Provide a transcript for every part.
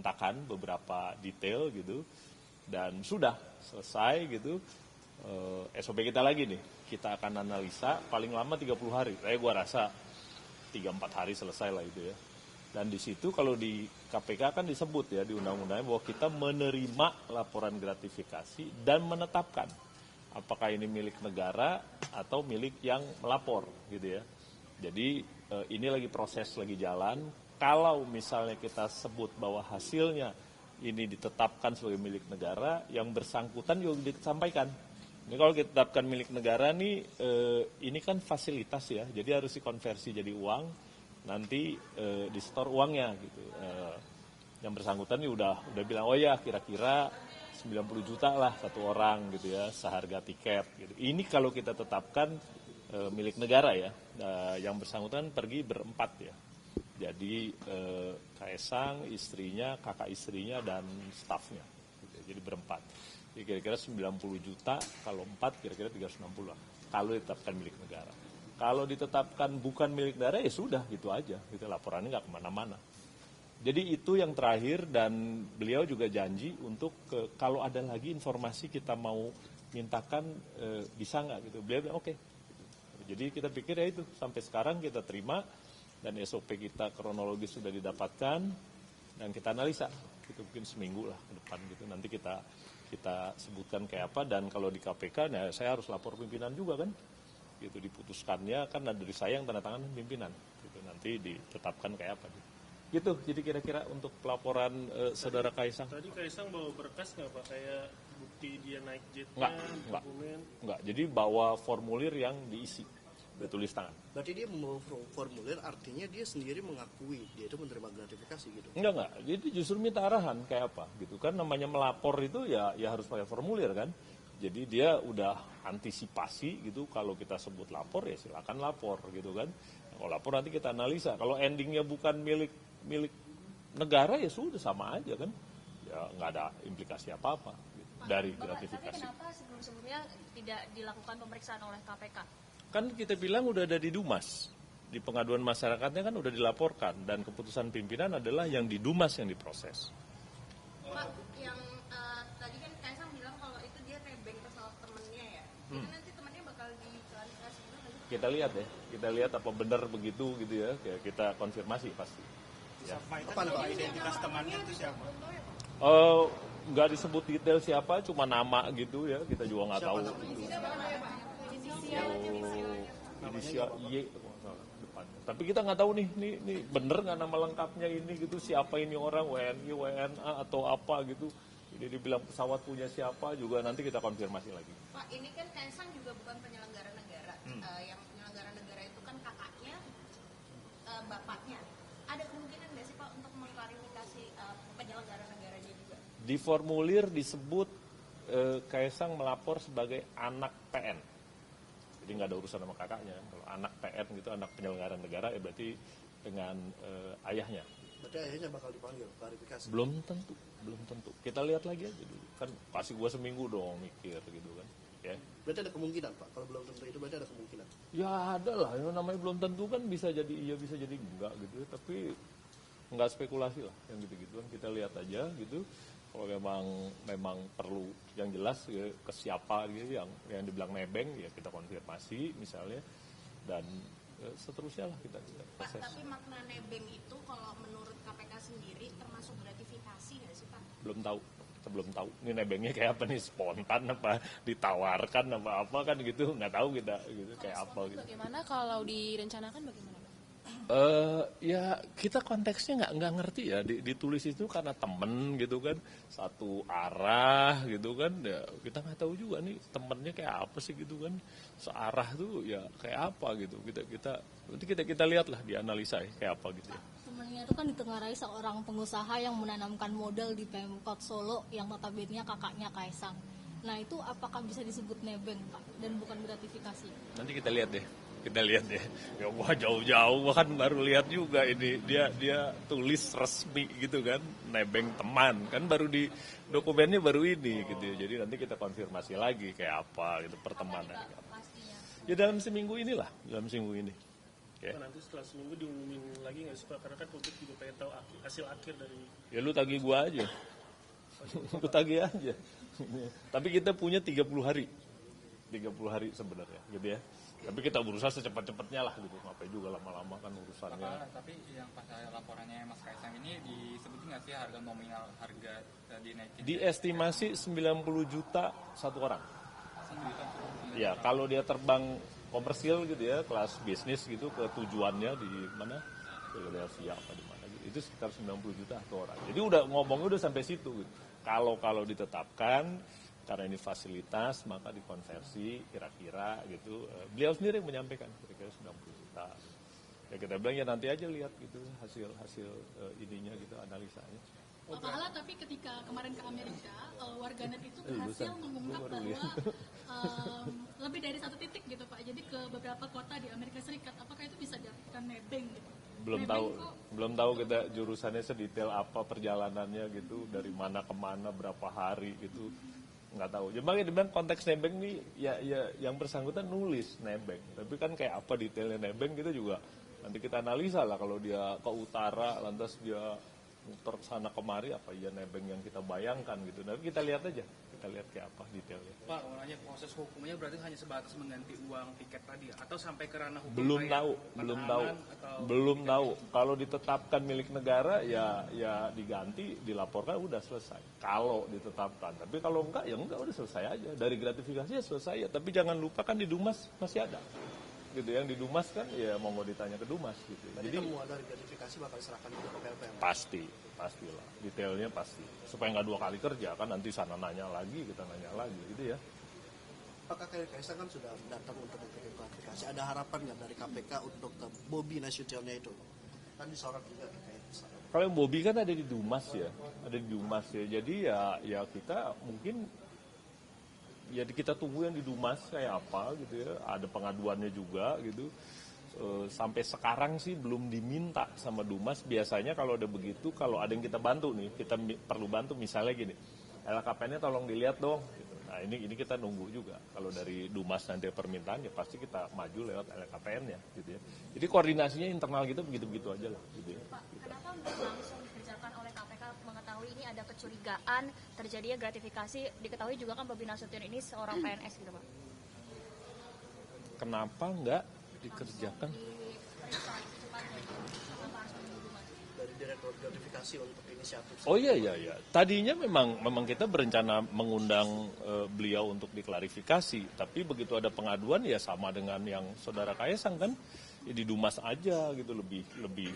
hentakan beberapa detail gitu, dan sudah selesai gitu. SOP kita lagi nih, kita akan analisa paling lama 30 hari. Gue rasa 3-4 hari selesai lah itu ya. Dan di situ kalau di KPK kan disebut ya di undang-undangnya bahwa kita menerima laporan gratifikasi dan menetapkan apakah ini milik negara atau milik yang melapor gitu ya. Jadi ini lagi proses, lagi jalan. Kalau misalnya kita sebut bahwa hasilnya ini ditetapkan sebagai milik negara, yang bersangkutan juga disampaikan. Ini kalau kita tetapkan milik negara nih, ini kan fasilitas ya, jadi harus dikonversi jadi uang, nanti di-store uangnya gitu. Yang bersangkutan ini udah bilang, oh ya kira-kira 90 juta lah satu orang gitu ya, seharga tiket gitu. Ini kalau kita tetapkan milik negara ya, yang bersangkutan pergi berempat ya. Jadi Kaesang, istrinya, kakak istrinya, dan stafnya. Gitu. Jadi berempat. Jadi kira-kira 90 juta, kalau 4 kira-kira 360 lah. Kalau ditetapkan milik negara. Kalau ditetapkan bukan milik negara ya sudah gitu aja. Gitu, laporannya nggak kemana-mana. Jadi itu yang terakhir, dan beliau juga janji untuk kalau ada lagi informasi kita mau mintakan bisa nggak gitu. Beliau bilang oke. Jadi kita pikir ya itu, sampai sekarang kita terima dan SOP kita kronologis sudah didapatkan dan kita analisa. Itu mungkin seminggu lah ke depan gitu. Nanti kita sebutkan kayak apa, dan kalau di KPK ya saya harus lapor pimpinan juga kan. Gitu diputuskannya kan ada dari saya yang tanda tangan pimpinan. Gitu nanti ditetapkan kayak apa gitu. Gitu, jadi kira-kira untuk pelaporan saudara Kaesang. Tadi Kaesang bawa berkas nggak Pak? Kayak bukti dia naik jetnya, dokumen? Enggak, jadi bawa formulir yang diisi, tulis tangan. Berarti dia membawa formulir, artinya dia sendiri mengakui dia itu menerima gratifikasi gitu? Enggak, jadi justru minta arahan kayak apa gitu kan, namanya melapor itu ya harus pakai formulir kan. Jadi dia udah antisipasi gitu, kalau kita sebut lapor ya silakan lapor gitu kan. Kalau lapor nanti kita analisa, kalau endingnya bukan milik negara ya sudah sama aja kan, ya nggak ada implikasi apa-apa gitu, dari gratifikasi. Tapi kenapa sebelum-sebelumnya tidak dilakukan pemeriksaan oleh KPK? Kan kita bilang udah ada di Dumas, di pengaduan masyarakatnya kan udah dilaporkan, dan keputusan pimpinan adalah yang di Dumas yang diproses. Pak, yang tadi kan Kaesang bilang kalau itu dia nebeng pesawat temennya ya, itu nanti temennya bakal diklarifikasi juga nggak sih? Kita lihat apa benar begitu gitu ya, kita konfirmasi pasti. Ya. Apa identitas temannya itu siapa? Nggak disebut detail siapa, cuma nama gitu ya, kita juga nggak tahu. Inisial Y depannya. Tapi kita nggak tahu nih bener nggak nama lengkapnya ini gitu, siapa ini orang, WNI, WNA atau apa gitu. Ini dibilang pesawat punya siapa juga, nanti kita konfirmasi lagi. Pak, ini kan Kaesang juga bukan penyelenggara negara. Yang penyelenggara negara itu kan kakaknya, bapaknya. Ada kemungkinan nggak sih Pak untuk mengklarifikasi penyelenggara negaranya juga? Di formulir disebut Kaesang melapor sebagai anak PN. Jadi nggak ada urusan sama kakaknya. Kalau anak PN gitu, anak penyelenggara negara, ya berarti dengan ayahnya. Berarti ayahnya bakal dipanggil klarifikasi? Belum tentu. Kita lihat lagi aja dulu. Kan pasti gua seminggu dong mikir gitu kan. Ya. Berarti ada kemungkinan Pak, kalau belum tentu itu berarti ada kemungkinan? Ya ada lah, yang namanya belum tentu kan, bisa jadi iya, bisa jadi enggak gitu. Tapi enggak spekulasi lah yang gitu-gituan, kita lihat aja gitu. Kalau memang perlu yang jelas ya, ke siapa gitu, yang dibilang nebeng ya kita konfirmasi misalnya, dan seterusnya lah kita proses. Pak, tapi makna nebeng itu kalau menurut KPK sendiri termasuk gratifikasi nggak sih Pak? Kita belum tahu ini nebengnya kayak apa nih, spontan apa ditawarkan apa kan gitu, nggak tahu kita gitu kayak apa gitu. Bagaimana kalau direncanakan bagaimana Pak? Ya kita konteksnya nggak ngerti ya, ditulis itu karena temen gitu kan, satu arah gitu kan, ya kita nggak tahu juga nih temennya kayak apa sih gitu kan, searah tuh ya kayak apa gitu, kita lihat lah, dianalisa ya, kayak apa gitu ya. Temennya itu kan ditengarai seorang pengusaha yang menanamkan modal di Pemkot Solo yang notabene kakaknya Kaesang. Nah itu apakah bisa disebut nebeng Pak dan bukan gratifikasi? Nanti kita lihat deh. Ya wah jauh-jauh kan baru lihat juga ini, dia tulis resmi gitu kan, nebeng teman kan, baru di dokumennya baru ini gitu ya. Jadi nanti kita konfirmasi lagi kayak apa gitu pertemanan. Ya dalam seminggu ini. Oke. Pak, nanti setelah seminggu diumumin lagi nggak sih Pak? Karena kan publik juga pengen tahu hasil akhir dari Ya lu tagih gua aja. Lu tagih aja. Tapi kita punya 30 hari. 30 hari sebenarnya gitu ya. Tapi kita berusaha secepat-cepatnya lah gitu. Ngapain juga lama-lama kan urusannya. Bapak, tapi yang pas laporannya Mas Kaisang ini disebutin nggak sih harga nominal harga dinaikin? Diestimasi 90 juta satu orang. 1 juta. Ya, kalau dia terbang komersil gitu ya, kelas bisnis gitu ke tujuannya di mana? Philadelphia apa di mana gitu. Itu sekitar 90 juta satu orang. Jadi udah ngomongnya udah sampai situ gitu. Kalau ditetapkan karena ini fasilitas maka dikonversi kira-kira gitu. Beliau sendiri yang menyampaikan kira-kira 90 juta. Ya kita bilang ya nanti aja lihat gitu hasil ininya gitu analisanya. Pak Pahala, tapi ketika kemarin ke Amerika, warganet itu berhasil mengungkap bahwa lebih dari 1 titik gitu Pak. Jadi ke beberapa kota di Amerika Serikat, apakah itu bisa diartikan nebeng gitu? Belum tahu kita jurusannya sedetail apa perjalanannya gitu, dari mana ke mana berapa hari gitu. Nggak tahu. Jadi dia bilang konteks nebeng nih ya yang bersangkutan nulis nebeng. Tapi kan kayak apa detailnya nebeng kita juga nanti kita analisa lah. Kalau dia ke utara lantas dia muter sana kemari apa iya nebeng yang kita bayangkan gitu. Tapi kita lihat aja. Kita lihat kayak apa detailnya. Pak, makanya proses hukumnya berarti hanya sebatas mengganti uang tiket tadi atau sampai ke ranah hukum? Belum tahu. Kalau ditetapkan milik negara ya diganti, dilaporkan udah selesai. Kalau ditetapkan, tapi kalau enggak ya enggak udah selesai aja. Dari gratifikasi ya selesai ya. Tapi jangan lupa kan di Dumas masih ada. Gitu yang di Dumas kan ya mau ditanya ke Dumas gitu. Jadi semua dari gratifikasi bakal diserahkan ke PLPM. Pastilah, detailnya pasti. Supaya nggak 2 kali kerja kan nanti sana nanya lagi, kita nanya lagi gitu ya. Apakah Kaisang kan sudah datang untuk memberikan klarifikasi? Ada harapan nggak dari KPK untuk ke Bobi Nasutionnya itu? Kan disorot juga terkait. Kalau yang Bobi kan ada di Dumas ya, Jadi ya kita mungkin ya kita tunggu yang di Dumas kayak apa gitu ya. Ada pengaduannya juga gitu. Sampai sekarang sih belum diminta sama Dumas. Biasanya kalau ada begitu, kalau ada yang kita bantu nih, kita perlu bantu misalnya gini, LKPN-nya tolong dilihat dong. Gitu. Nah ini kita nunggu juga. Kalau dari Dumas nanti permintaan ya pasti kita maju lewat LKPN-nya, gitu ya. Jadi koordinasinya internal kita begitu-begitu aja lah. Gitu ya. Pak, kenapa nggak langsung dikerjakan oleh KPK mengetahui ini ada kecurigaan terjadinya gratifikasi? Diketahui juga kan Bobi Nasution ini seorang PNS gitu Pak. Kenapa nggak dikerjakan? Dari Direktur Gratifikasi untuk inisiatif. Oh iya. Tadinya memang kita berencana mengundang beliau untuk diklarifikasi, tapi begitu ada pengaduan ya sama dengan yang Saudara Kaisang kan, ya di Dumas aja gitu lebih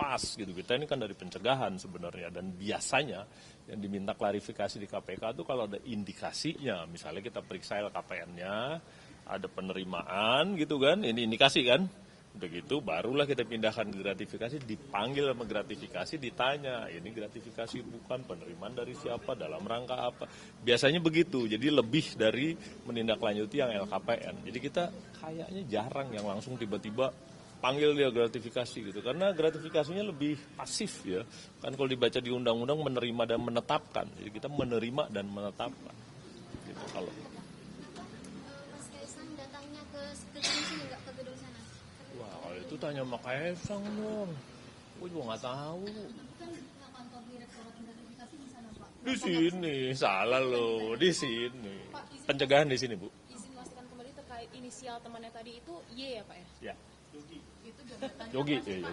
pas gitu. Kita ini kan dari pencegahan sebenarnya dan biasanya yang diminta klarifikasi di KPK itu kalau ada indikasinya, misalnya kita periksa LKPN-nya, ada penerimaan gitu kan, ini indikasi kan, udah gitu barulah kita pindahkan ke gratifikasi, dipanggil sama gratifikasi, ditanya ini gratifikasi bukan, penerimaan dari siapa, dalam rangka apa, biasanya begitu. Jadi lebih dari menindaklanjuti yang LKPN. Jadi kita kayaknya jarang yang langsung tiba-tiba panggil dia gratifikasi gitu, karena gratifikasinya lebih pasif ya kan. Kalau dibaca di undang-undang menerima dan menetapkan, jadi kita menerima dan menetapkan gitu. Kalau itu tanya sama Kaisang dong, gue juga nggak tahu. Di sini salah lo, di sini pencegahan di sini Bu. Izin memastikan kembali terkait inisial temannya tadi itu Y ya Pak ya? Ya. Yogi. Ya.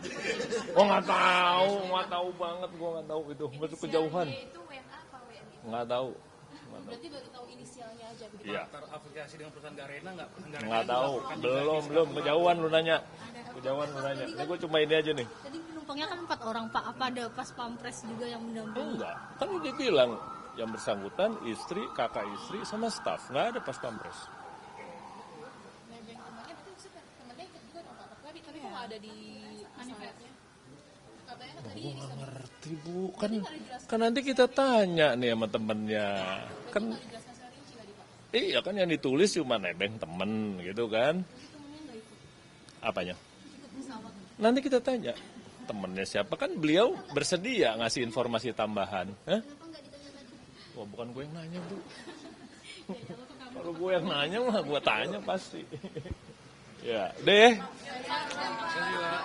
Oh nggak tahu banget, gue nggak tahu itu, masuk kejauhan. Itu WNA apa WNI? Nggak tahu. Berarti baru tahu inisialnya aja begitu. Iya. Terafiliasi dengan perusahaan Garena nggak? Nggak tahu, belum kejauhan lu nanya. Ini gue cuma ini aja nih. Tadi penumpangnya kan 4 orang Pak, apa ada pas pampres juga yang mendampingi? Enggak, kan udah bilang yang bersangkutan istri, kakak istri sama staf, nggak ada pas pampres. Nebeng temannya betul sih Pak. Temannya ikut juga dong Pak. Tapi kok nggak ada di pesawatnya? Katanya kan tadi Gue nggak ngerti Bu, kan nanti kita tanya nih sama temennya. Kan iya kan yang ditulis cuma nebeng temen gitu kan. Apanya? Nanti kita tanya temennya siapa, kan beliau bersedia ngasih informasi tambahan. Hah? Wah bukan gue yang nanya Bu. Kalau gue yang nanya mah gue tanya pasti. Ya deh. kasih Pak.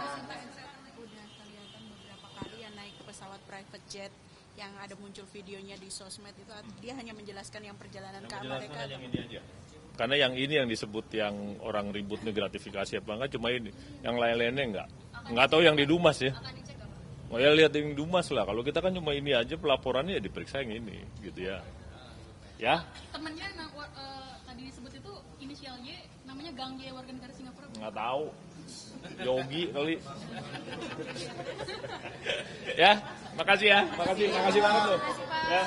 Udah kelihatan beberapa kali yang naik ke pesawat private jet yang ada muncul videonya di sosmed itu, dia hanya menjelaskan yang perjalanan ke Amerika. Yang ini aja. Karena yang ini yang disebut yang orang ribut nih gratifikasi apa enggak, cuma ini. Yang lain-lainnya enggak tahu yang di Dumas ya. Oh ya lihat yang di Dumas lah. Kalau kita kan cuma ini aja pelaporannya ya diperiksa yang ini gitu ya. Ya? Temennya tadi disebut itu inisial Y, namanya Gang Y, warga negara Singapura. Nggak tahu. Yogi kali. Ya, makasih ya. Makasih banget loh. Ya.